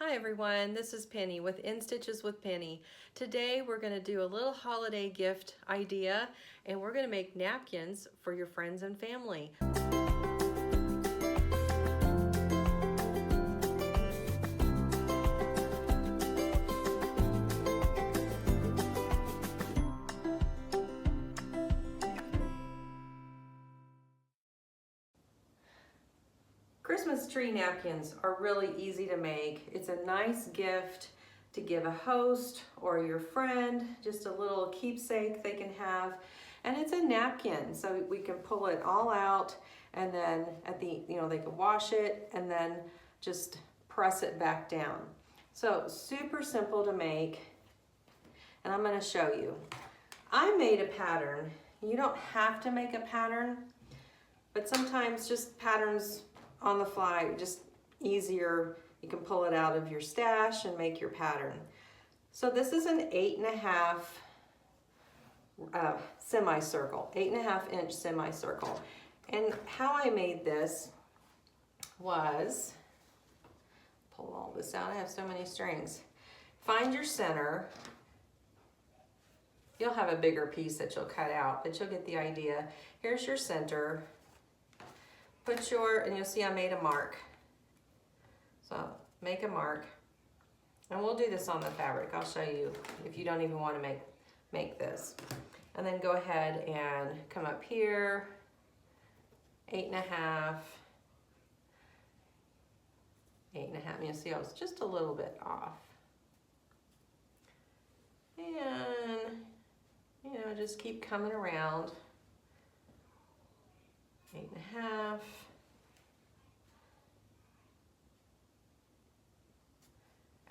Hi everyone, this is Penny with In Stitches with Penny. Today we're going to do a little holiday gift idea and we're going to make napkins for your friends and family. Christmas tree napkins are really easy to make. It's a nice gift to give a host or your friend, just a little keepsake they can have. And it's a napkin, so we can pull it all out and then at the, they can wash it and then just press it back down. So super simple to make, and I'm gonna show you. I made a pattern. You don't have to make a pattern, but sometimes just patterns on the fly, just easier. You can pull it out of your stash and make your pattern. So this is an 8.5 semicircle, 8.5 inch semicircle. And how I made this was, pull all this out, I have so many strings. Find your center. You'll have a bigger piece that you'll cut out, but you'll get the idea. Here's your center. Put your, and you'll see I made a mark. So make a mark. And we'll do this on the fabric. I'll show you if you don't even want to make this. And then go ahead and come up here, 8.5, 8.5. You'll see I was just a little bit off. And, just keep coming around. 8.5.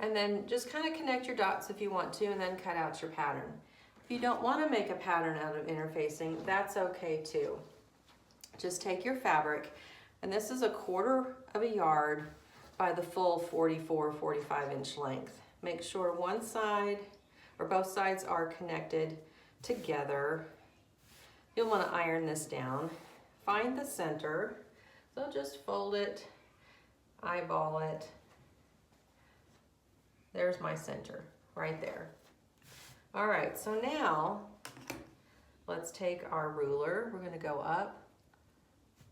And then just kind of connect your dots if you want to, and then cut out your pattern. If you don't want to make a pattern out of interfacing, that's okay too. Just take your fabric, and this is 1/4 of a yard by the full 44-45 inch length. Make sure one side or both sides are connected together. You'll want to iron this down. Find the center, so just fold it, eyeball it. There's my center, right there. All right, so now let's take our ruler. We're gonna go up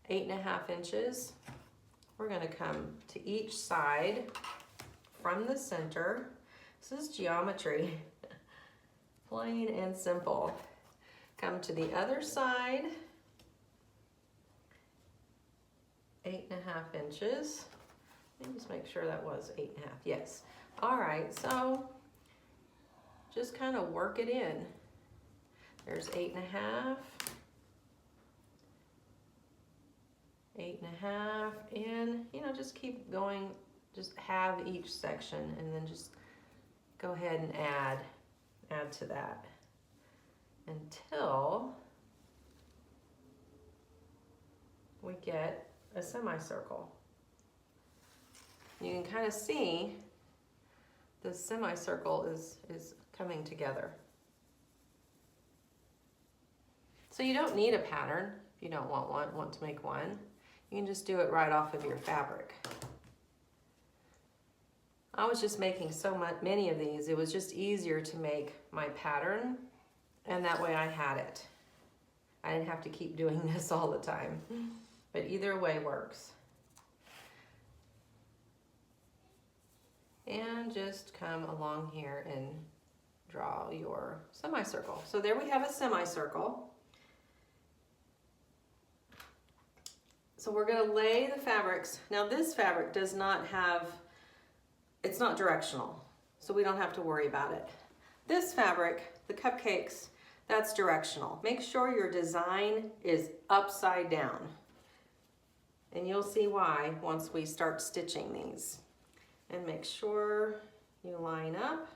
8.5 inches. We're gonna come to each side from the center. This is geometry, plain and simple. Come to the other side, 8.5 inches. Let me just make sure that was 8.5, yes. All right, so just kind of work it in. There's 8.5, 8.5, and just keep going, just have each section and then just go ahead and add to that until we get a semicircle. You can kind of see the semicircle is coming together. So you don't need a pattern if you don't want to make one. You can just do it right off of your fabric. I was just making many of these. It was just easier to make my pattern, and that way I had it. I didn't have to keep doing this all the time, but either way works. And just come along here and draw your semicircle. So there we have a semicircle. So we're gonna lay the fabrics. Now this fabric does not have, it's not directional, so we don't have to worry about it. This fabric, the cupcakes, that's directional. Make sure your design is upside down. And you'll see why once we start stitching these. And make sure you line up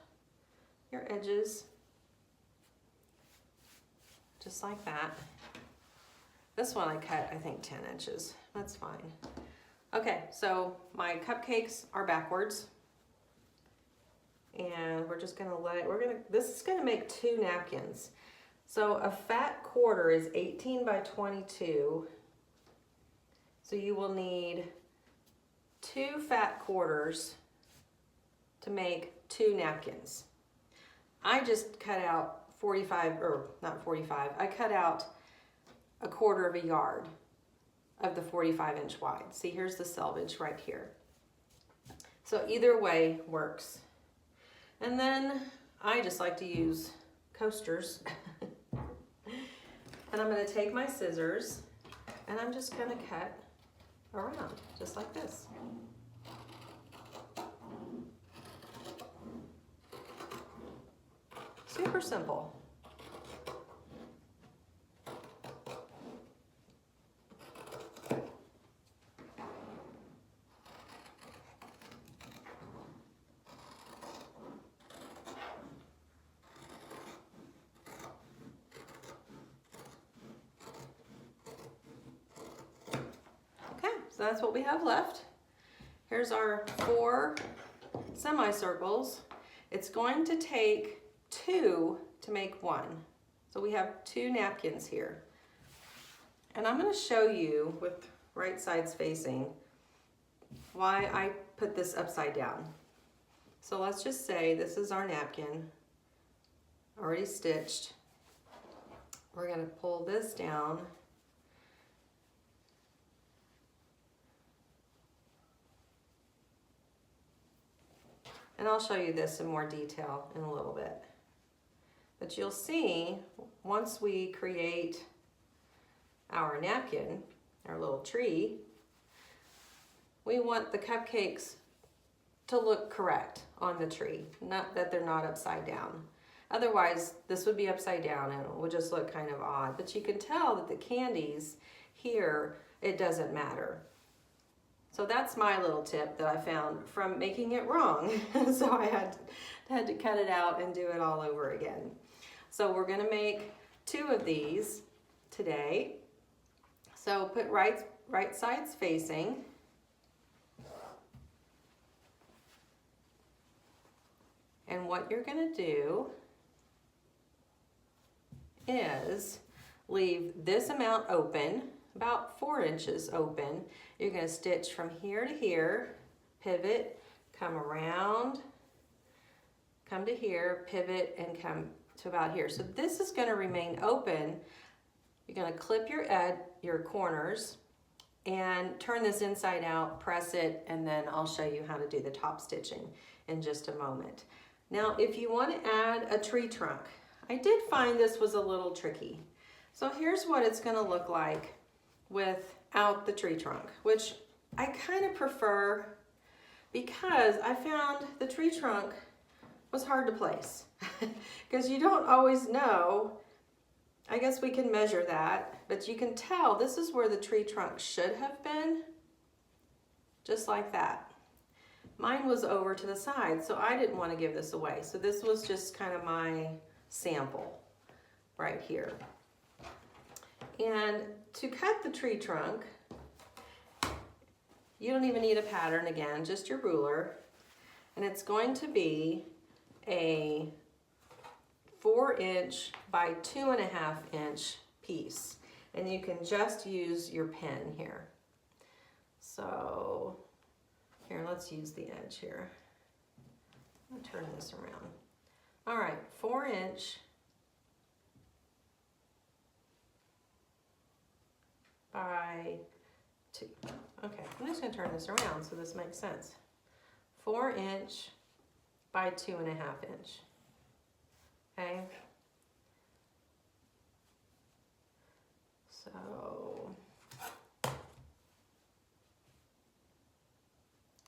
your edges just like that. This one I cut, I think 10 inches. That's fine. Okay, so my cupcakes are backwards. And we're just gonna this is gonna make 2 napkins. So a fat quarter is 18 by 22. So you will need 2 fat quarters to make 2 napkins. I just cut out 45, or not 45, I cut out 1/4 yard of the 45-inch wide. See, here's the selvage right here. So either way works. And then I just like to use coasters. And I'm gonna take my scissors and I'm just gonna cut around, just like this. Super simple. So that's what we have left. Here's our 4 semicircles. It's going to take 2 to make 1. So we have 2 napkins here. And I'm going to show you with right sides facing why I put this upside down. So let's just say this is our napkin, already stitched. We're going to pull this down. And I'll show you this in more detail in a little bit. But you'll see, once we create our napkin, our little tree, we want the cupcakes to look correct on the tree, not that they're not upside down. Otherwise, this would be upside down and it would just look kind of odd. But you can tell that the candies here, it doesn't matter. So that's my little tip that I found from making it wrong. So I had to cut it out and do it all over again. So we're gonna make 2 of these today. So put right sides facing. And what you're gonna do is leave this amount open, about 4 inches open. You're going to stitch from here to here, pivot, come around, come to here, pivot, and come to about here. So this is going to remain open. You're going to clip your corners and turn this inside out, press it, and then I'll show you how to do the top stitching in just a moment. Now, if you want to add a tree trunk, I did find this was a little tricky. So here's what it's going to look like without the tree trunk, which I kind of prefer because I found the tree trunk was hard to place because you don't always know. I guess we can measure that, but you can tell this is where the tree trunk should have been, just like that. Mine was over to the side, so I didn't want to give this away. So this was just kind of my sample right here. And to cut the tree trunk, you don't even need a pattern again, just your ruler. And it's going to be a 4-inch by 2.5-inch piece. And you can just use your pen here. So here, let's use the edge here. I'm gonna turn this around. All right, 4-inch by 2. Okay, I'm just gonna turn this around so this makes sense. 4-inch by 2.5-inch. Okay. So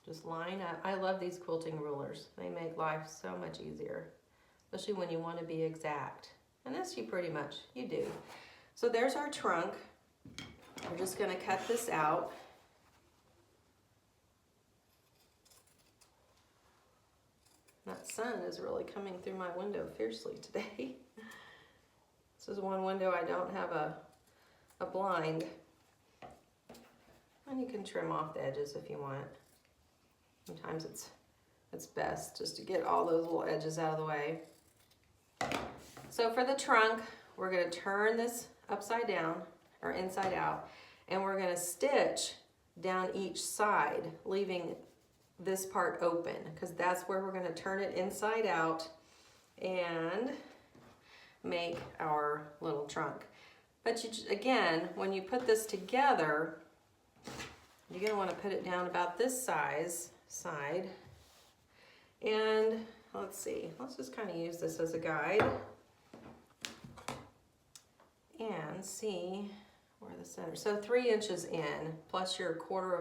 just line up. I love these quilting rulers. They make life so much easier, especially when you want to be exact. And this you pretty much, you do. So there's our trunk. We're just going to cut this out. That sun is really coming through my window fiercely today. This is one window I don't have a blind. And you can trim off the edges if you want. Sometimes it's best just to get all those little edges out of the way. So for the trunk, we're going to turn this upside down or inside out, and we're going to stitch down each side, leaving this part open, because that's where we're going to turn it inside out and make our little trunk. But again, when you put this together, you're going to want to put it down about this side. And let's see, let's just kind of use this as a guide and see where the center. So 3 inches in plus your 1/4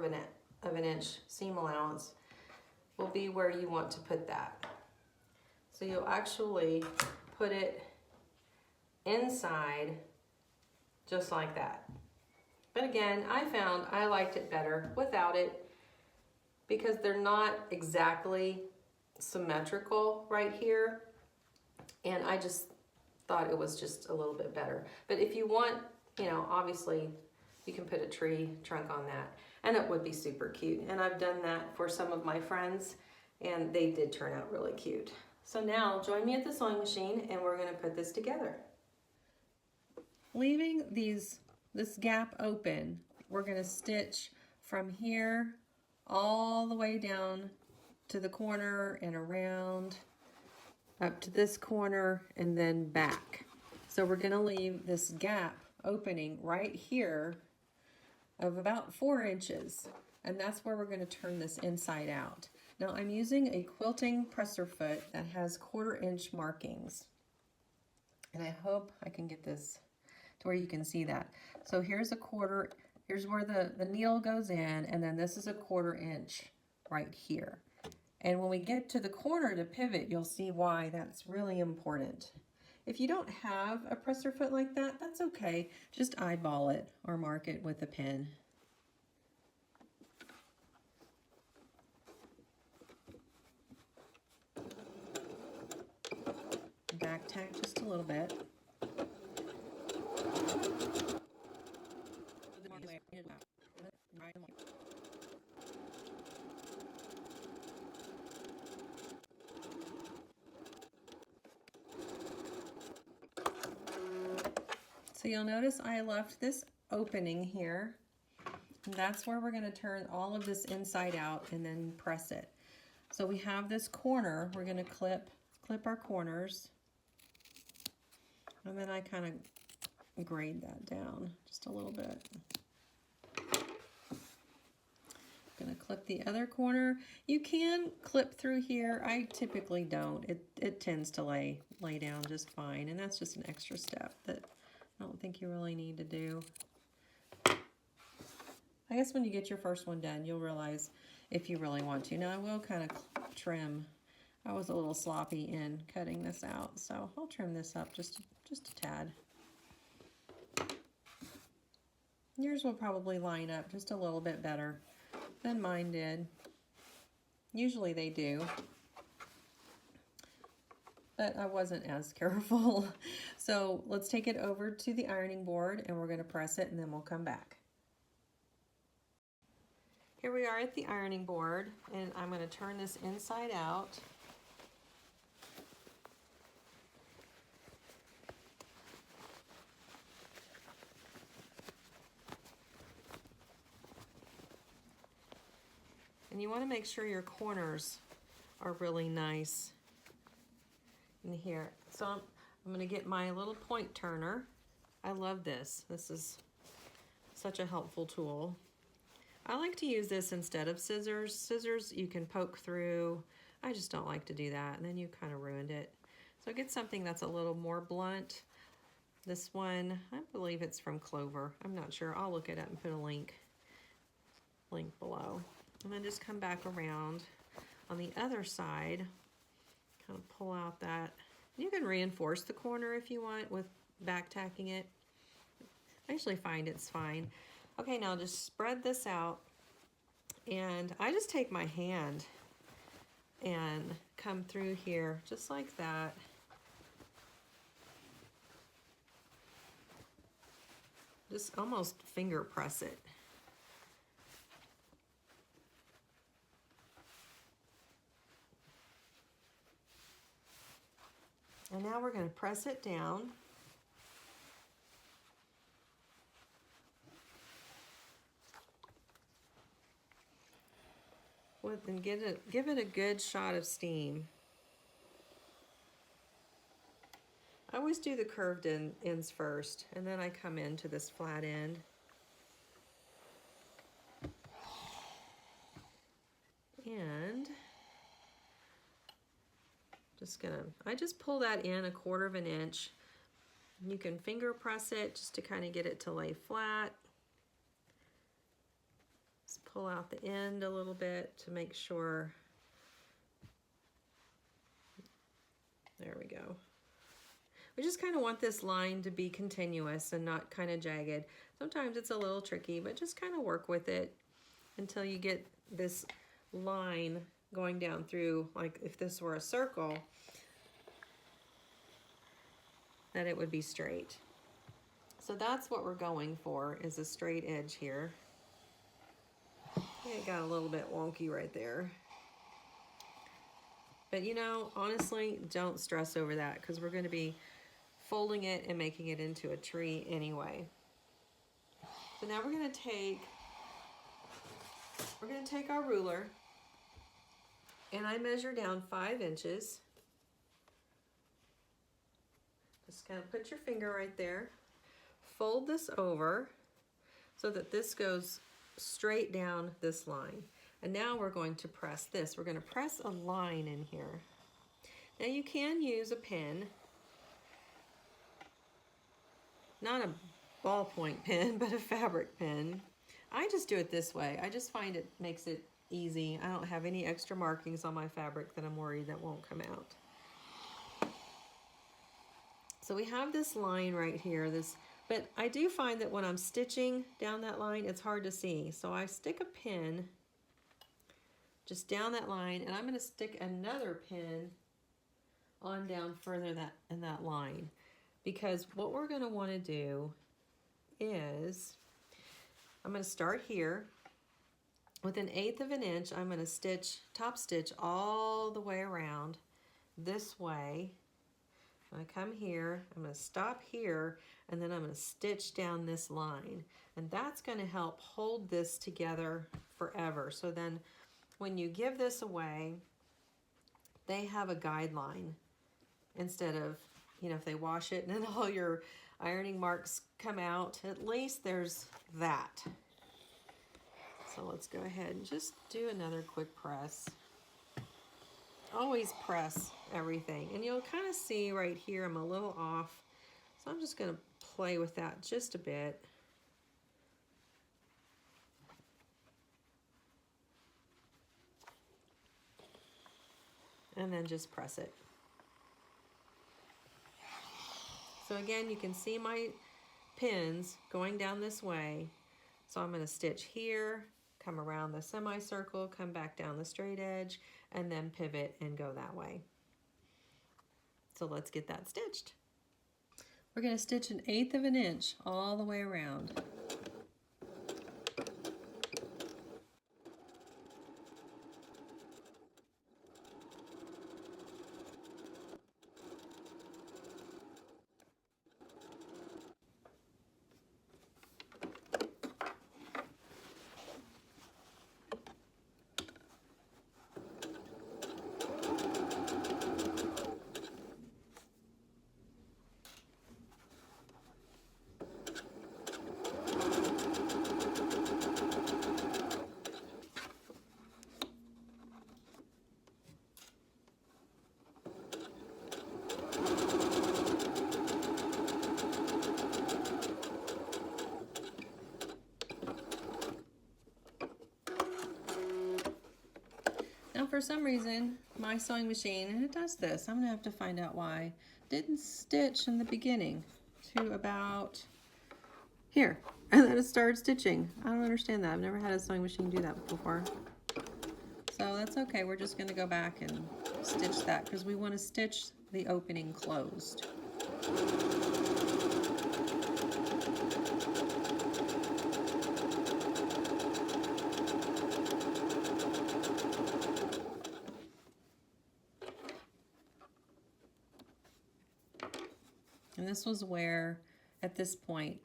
of an inch seam allowance will be where you want to put that. So you'll actually put it inside just like that. But again, I found I liked it better without it because they're not exactly symmetrical right here. And I just thought it was just a little bit better. But if you want, you know, obviously you can put a tree trunk on that and it would be super cute. And I've done that for some of my friends and they did turn out really cute. So now join me at the sewing machine and we're gonna put this together. Leaving this gap open, we're gonna stitch from here all the way down to the corner and around up to this corner and then back. So we're gonna leave this gap opening right here of about 4 inches, and that's where we're gonna turn this inside out. Now I'm using a quilting presser foot that has 1/4 inch markings, and I hope I can get this to where you can see that. So here's a 1/4, here's where the needle goes in, and then this is a 1/4 inch right here. And when we get to the corner to pivot, you'll see why that's really important. If you don't have a presser foot like that, that's okay. Just eyeball it or mark it with a pin. Back tack just a little bit. So you'll notice I left this opening here. And that's where we're going to turn all of this inside out and then press it. So we have this corner, we're going to clip our corners. And then I kind of grade that down just a little bit. Gonna clip the other corner. You can clip through here. I typically don't. It tends to lay down just fine, and that's just an extra step that I don't think you really need to do. I guess when you get your first one done, you'll realize if you really want to. Now I will kind of trim. I was a little sloppy in cutting this out, so I'll trim this up just a tad. Yours will probably line up just a little bit better than mine did. Usually they do, but I wasn't as careful. So let's take it over to the ironing board and we're going to press it and then we'll come back. Here we are at the ironing board and I'm going to turn this inside out. And you want to make sure your corners are really nice in here. So I'm going to get my little point turner. I love this. This is such a helpful tool. I like to use this instead of scissors. Scissors you can poke through. I just don't like to do that, and then you kind of ruined it. So get something that's a little more blunt. This one, I believe it's from Clover. I'm not sure. I'll look it up and put a link below. And then just come back around on the other side, kind of pull out that. You can reinforce the corner if you want with back tacking it. I usually find it's fine. Okay, now just spread this out, and I just take my hand and come through here just like that. Just almost finger press it. And now we're going to press it down. with and give it a good shot of steam. I always do the curved ends first, and then I come into this flat end. And I just pull that in 1/4 of an inch. You can finger press it just to kind of get it to lay flat. Just pull out the end a little bit to make sure. There we go. We just kind of want this line to be continuous and not kind of jagged. Sometimes it's a little tricky, but just kind of work with it until you get this line going down through, like if this were a circle, that it would be straight. So that's what we're going for, is a straight edge here. It got a little bit wonky right there. But you know, honestly, don't stress over that because we're going to be folding it and making it into a tree anyway. So now we're going to take our ruler, and I measure down 5 inches. Just kind of put your finger right there. Fold this over so that this goes straight down this line. And now we're going to press this. We're going to press a line in here. Now you can use a pen. Not a ballpoint pen, but a fabric pen. I just do it this way. I just find it makes it easy. I don't have any extra markings on my fabric that I'm worried that won't come out. So we have this line right here, but I do find that when I'm stitching down that line, it's hard to see. So I stick a pin just down that line, and I'm going to stick another pin on down further in that line. Because what we're going to want to do is, I'm going to start here. With 1/8 of an inch, I'm going to top stitch all the way around this way. I come here, I'm going to stop here, and then I'm going to stitch down this line. And that's going to help hold this together forever. So then when you give this away, they have a guideline instead of, you know, if they wash it and then all your ironing marks come out, at least there's that. So let's go ahead and just do another quick press. Always press everything. And you'll kind of see right here I'm a little off. So I'm just going to play with that just a bit. And then just press it. So again, you can see my pins going down this way. So I'm going to stitch here, come around the semicircle, come back down the straight edge, and then pivot and go that way. So let's get that stitched. We're going to stitch 1/8 of an inch all the way around. For some reason, my sewing machine, and it does this, I'm gonna have to find out why, didn't stitch in the beginning to about here, and then it started stitching. I don't understand that. I've never had a sewing machine do that before. So that's okay. We're just gonna go back and stitch that because we want to stitch the opening closed. And this was where, at this point,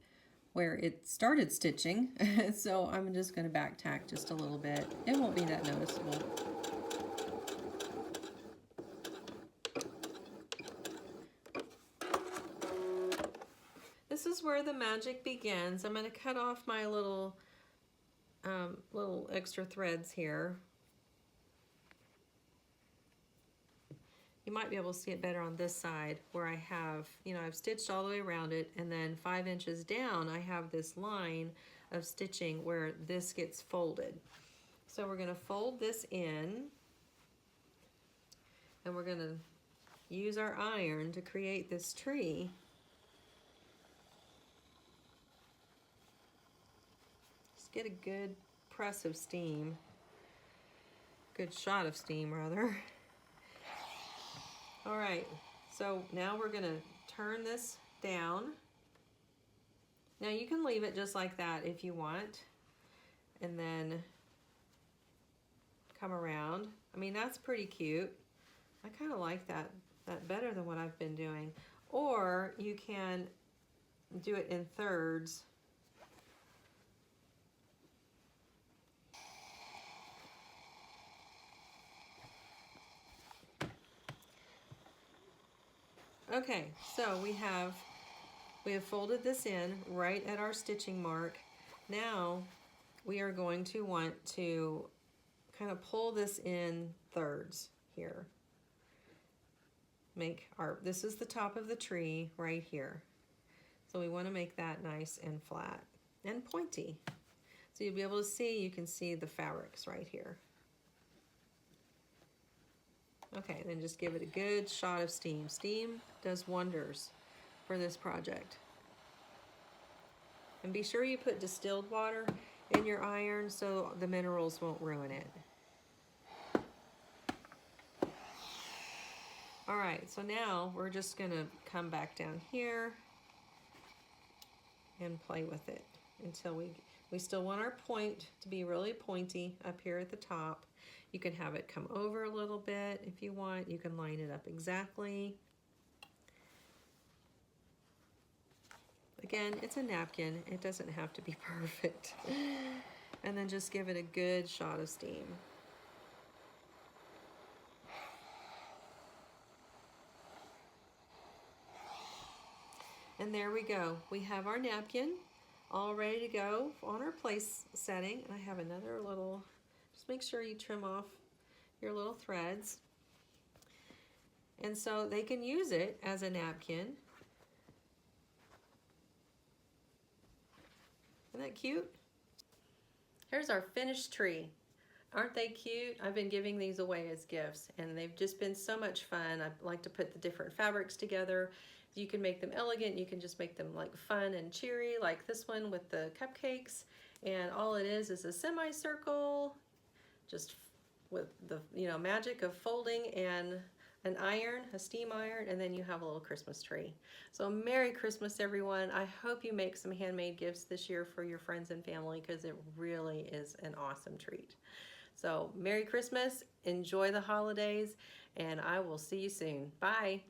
where it started stitching. So I'm just going to back tack just a little bit. It won't be that noticeable. This is where the magic begins. I'm going to cut off my little extra threads here. You might be able to see it better on this side where I have, you know, I've stitched all the way around it, and then 5 inches down I have this line of stitching where this gets folded. So we're going to fold this in, and we're going to use our iron to create this tree. Just get a good press of steam, good shot of steam rather. All right, so now we're gonna turn this down. Now you can leave it just like that if you want, and then come around. I mean, that's pretty cute. I kind of like that better than what I've been doing. Or you can do it in thirds. Okay, so we have folded this in right at our stitching mark. Now we are going to want to kind of pull this in thirds here. This is the top of the tree right here. So we want to make that nice and flat and pointy. So you'll be able to see, you can see the fabrics right here. Okay, then just give it a good shot of steam. Steam does wonders for this project. And be sure you put distilled water in your iron so the minerals won't ruin it. All right, so now we're just gonna come back down here and play with it until we still want our point to be really pointy up here at the top. You can have it come over a little bit if you want. You can line it up exactly. Again, it's a napkin. It doesn't have to be perfect. And then just give it a good shot of steam. And there we go. We have our napkin all ready to go on our place setting. And I have another little, just make sure you trim off your little threads. And so they can use it as a napkin. Isn't that cute? Here's our finished tree. Aren't they cute? I've been giving these away as gifts, and they've just been so much fun. I like to put the different fabrics together. You can make them elegant. You can just make them like fun and cheery, like this one with the cupcakes. And all it is a semicircle, just with the magic of folding and an iron, a steam iron, and then you have a little Christmas tree. So Merry Christmas, everyone. I hope you make some handmade gifts this year for your friends and family, because it really is an awesome treat. So Merry Christmas, enjoy the holidays, and I will see you soon. Bye.